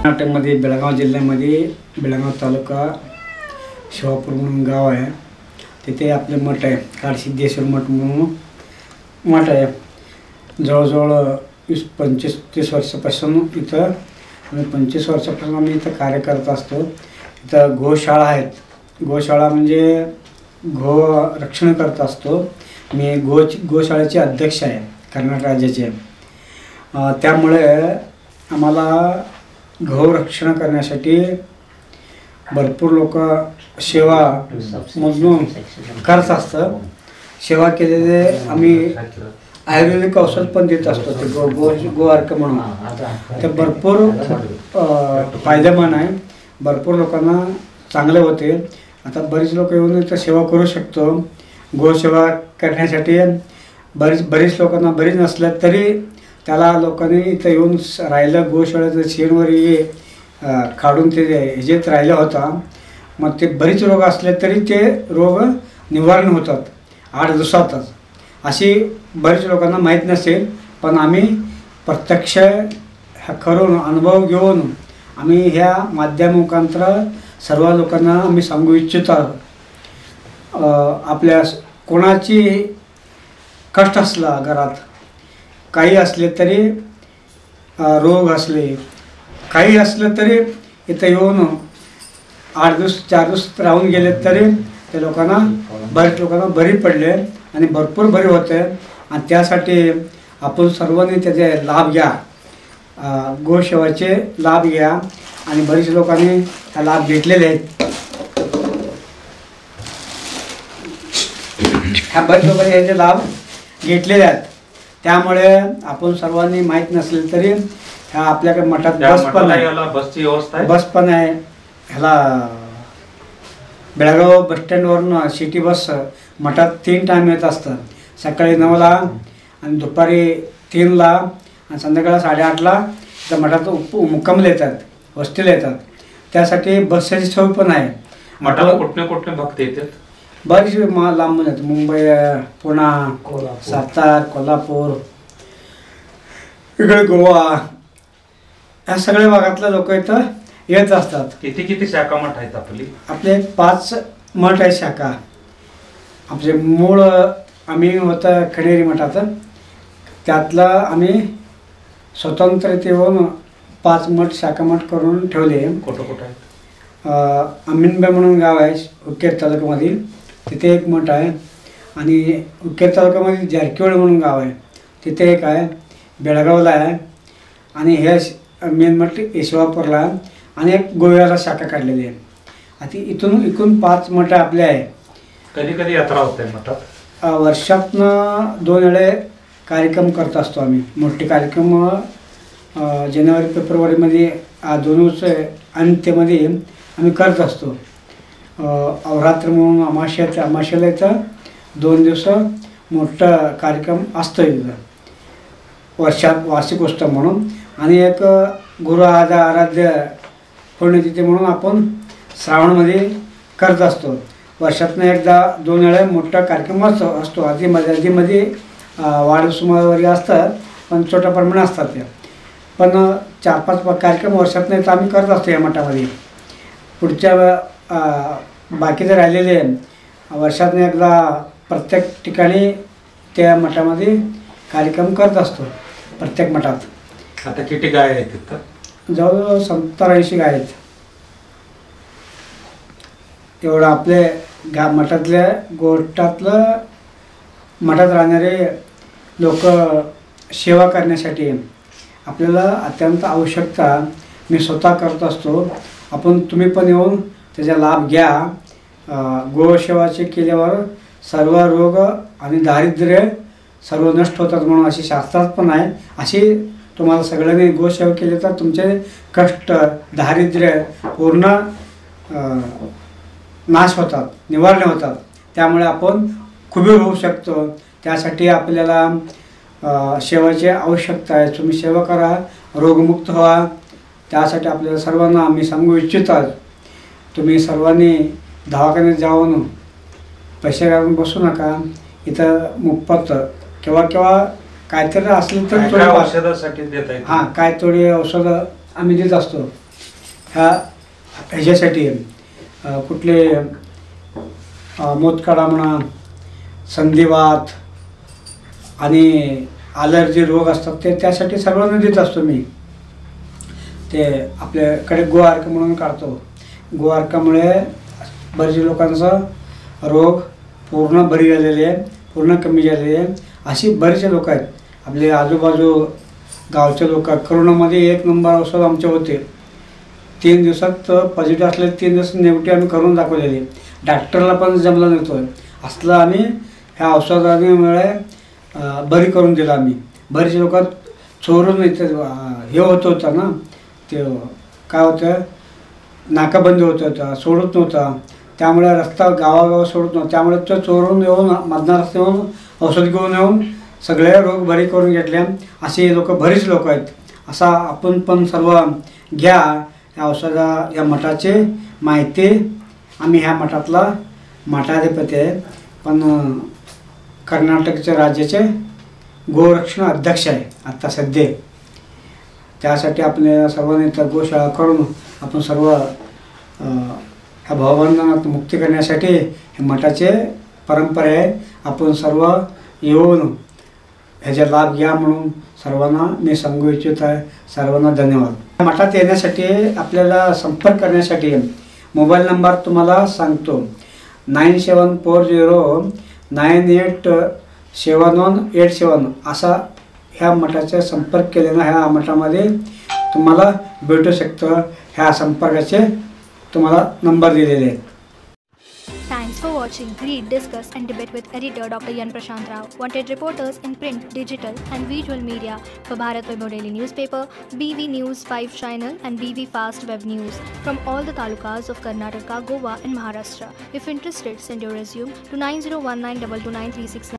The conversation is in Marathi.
कर्नाटकमध्ये बेळगाव जिल्ह्यामध्ये बेळगाव तालुका शिवापूर म्हणून गाव आहे. तिथे आपले मठ आहे, काळसिद्धेश्वर मठ म्हणून मठ आहे. जवळजवळ 20-25-30 वर्षापासून इथं आम्ही 25 वर्षापासून आम्ही इथं कार्य करत असतो. इथं गोशाळा आहेत. गोशाळा म्हणजे गो रक्षण करत असतो. मी गोशाळेचे अध्यक्ष आहे कर्नाटक राज्याचे. त्यामुळे आम्हाला गो रक्षण करण्यासाठी भरपूर लोक सेवा मधून करत असतं. सेवा केलेले आम्ही आयुर्वेदिक औषध पण देत असतो. ते गो अर्क म्हणून ते भरपूर फायदेमंद आहे. भरपूर लोकांना चांगले होते. आता बरीच लोक येऊन इथं सेवा करू शकतो. गोसेवा करण्यासाठी बरीच लोकांना बरीच नसल्या तरी त्याला लोकांनी इथं येऊन राहिलं. गोशाळेचं शेणवर ये काढून ते ह्याच्यात राहिलं होता. मग ते बरीच रोग असले तरी ते रोग निवारण होतात 8 दिवसातच. अशी बरीच लोकांना माहीत नसेल, पण आम्ही प्रत्यक्ष करून अनुभव घेऊन आम्ही ह्या माध्यमामुखांतर सर्व लोकांना आम्ही सांगू इच्छितो. आपल्या कोणाची कष्ट असला, घरात काही असले तरी, रोग असले काही असलं तरी इथं येऊन 8 दिवस 4 दिवस राहून गेले तरी त्या लोकांना बरेच लोकांना बरी पडले आणि भरपूर बरे होते. आणि त्यासाठी आपण सर्वांनी त्याचे लाभ घ्या, गोसेवाचे लाभ घ्या. आणि बरेच लोकांनी हा लाभ घेतलेले आहेत. ह्या बरेच लोकांनी ह्याचे लाभ घेतलेले आहेत. त्यामुळे आपण सर्वांनी माहीत नसले तरी ह्या आपल्याकडे मठात बस पण आहे, बसची व्यवस्था आहे. बस पण आहे. ह्याला बेळगाव बसस्टँडवरून सिटी बस मठात 3 टाईम येत असतं. सकाळी 9ला आणि दुपारी 3ला आणि संध्याकाळी 8:30ला त्या मठात मुक्कामला येतात, वस्तीला येतात. त्यासाठी बसची सोय पण आहे. मठाला कुठले भक्त येतात? बरीच लांबून येतात. मुंबई, पुणे, सातारा, कोल्हापूर, इकडे गोवा, ह्या सगळ्या भागातले लोक इथं येत असतात. किती शाखा मठ आहेत आपले? 5 मठ आहे शाखा. आपले मूळ आम्ही होतं खणेरी मठाचं. त्यातला आम्ही स्वतंत्र येऊन 5 मठ शाखा मठ करून ठेवले. कुठं आहेत? अमीनबाई म्हणून गाव आहे उकेर तालुक्यामध्ये, तिथे एक मठ आहे. आणि उकेर तालुक्यामध्ये जारकीहोळ म्हणून गाव आहे, तिथे एक आहे. बेळगावला आहे. आणि हे मेन मठ ईश्वापूरला आहे. आणि एक गोव्याला शाखा काढलेली आहे. आता इथून 5 मठ आपले आहे. कधी यात्रा होते मठात? वर्षातनं 2 वेळे कार्यक्रम करत असतो आम्ही. मोठे कार्यक्रम जानेवारी-फेब्रुवारीमध्ये 2 अंत्यमध्ये आम्ही करत असतो. अवरात्र म्हणून अमाश्याला इथं 2 दिवस मोठं कार्यक्रम असतो इथं वर्षात, वार्षिक उत्सव म्हणून. आणि एक गुरु आराध्य पुण्यतिथी म्हणून आपण श्रावणमध्ये करत असतो. वर्षातनं एकदा 2 वेळा मोठा कार्यक्रम असतो. आधीमध्ये वाढदिवसामध्ये असतात, पण छोट्या प्रमाणात असतात त्या. पण 4-5 कार्यक्रम वर्षातनं इथं आम्ही करत असतो या मठामध्ये. पुढच्या बाकीचे राहिलेले वर्षातनं एकदा प्रत्येक ठिकाणी त्या मठामध्ये कार्यक्रम करत असतो, प्रत्येक मठात. आता किती गाय आहेत तिथं? जवळजवळ 70-80 गाय आहेत. एवढं आपले मठातल्या गोष्टातलं मठात राहणारे लोक सेवा करण्यासाठी आपल्याला अत्यंत आवश्यकता मी स्वतः करत असतो. तुम्ही पण येऊन त्याचा लाभ घ्या. गोसेवाचे केल्यावर सर्व रोग आणि दारिद्र्य सर्व नष्ट होतात म्हणून अशी शास्त्रात पण आहे. अशी तुम्हाला सगळ्यांनी गोसेवा केली तर तुमचे कष्ट, दारिद्र्य पूर्ण नाश होतात, निवारणे होतात. त्यामुळे आपण खुबीर होऊ शकतो. त्यासाठी आपल्याला सेवाची आवश्यकता आहे. तुम्ही सेवा करा, रोगमुक्त व्हा. त्यासाठी आपल्याला सर्वांना आम्ही सांगू इच्छित आहोत, तुम्ही सर्वांनी दवाखान्यात जाऊन पैसे घालून बसू नका. इथं मोफत केव्हा काहीतरी असलं तर औषधासाठी देत आहे. हां, काय थोडी औषधं आम्ही देत असतो. ह्याच्यासाठी कुठले मोतकाडा म्हणा, संधिवात आणि ॲलर्जी रोग असतात ते त्यासाठी सर्वांना देत असतो मी. ते आपल्याकडे गोआर्क म्हणून काढतो. गोआर्कामुळे बरेचशे लोकांचा रोग पूर्ण बरी झालेले आहे, पूर्ण कमी झालेले आहे. अशी बरेचसे लोक आहेत आपले आजूबाजू गावचे लोक. करोनामध्ये 1 नंबर औषध आमचे होते. 3 दिवसात पॉझिटिव्ह असले 3 दिवस निगेटिव्ह आम्ही करून दाखवलेले. डॉक्टरला पण जमलं नव्हतं असलं आम्ही ह्या औषधामुळे बरी करून दिलं आम्ही. बरेचसे लोक चोरून हे होत होतं ना, ते काय होतं, नाकाबंदी होत होता, सोडत नव्हता. त्यामुळे रस्ता गावागाव सोडत नव्हता. त्यामुळे तो चोरून येऊन मधना रस्त्यावरून औषध घेऊन येऊन सगळे रोग बरी करून घेतले. असे लोक बरेच लोक आहेत. असा आपण पण सर्व घ्या या या मठाची माहिती. आम्ही ह्या मठातला मठाधिपती आहे, पण कर्नाटकच्या राज्याचे गोरक्षण अध्यक्ष आहे आत्ता सध्या. त्यासाठी आपल्या सर्वांनी तर गोशाळा करून आपण सर्व ह्या भावबंधनात मुक्ती करण्यासाठी हे मठाचे परंपरा आहे. आपण सर्व येऊन ह्याचा लाभ घ्या म्हणून सर्वांना मी सांगू इच्छित आहे. सर्वांना धन्यवाद. मठात येण्यासाठी आपल्याला संपर्क करण्यासाठी मोबाईल नंबर तुम्हाला सांगतो. 9740987187 असा ह्या मठाचा संपर्क केल्यानं ह्या मठामध्ये तुम्हाला भेटू शकतं. ह्या संपर्काचे तुम्हाला नंबर दिलेले आहेत. Thanks for watching. Read, discuss and debate with editor Dr. Yan Prashant Rao. Wanted reporters in print, digital and visual media for Bharat Vaibhav Daily Newspaper, BV News 5 Channel and BV Fast Web News from all the talukas of Karnataka, Goa and Maharashtra. If interested, send your resume to 9019229369.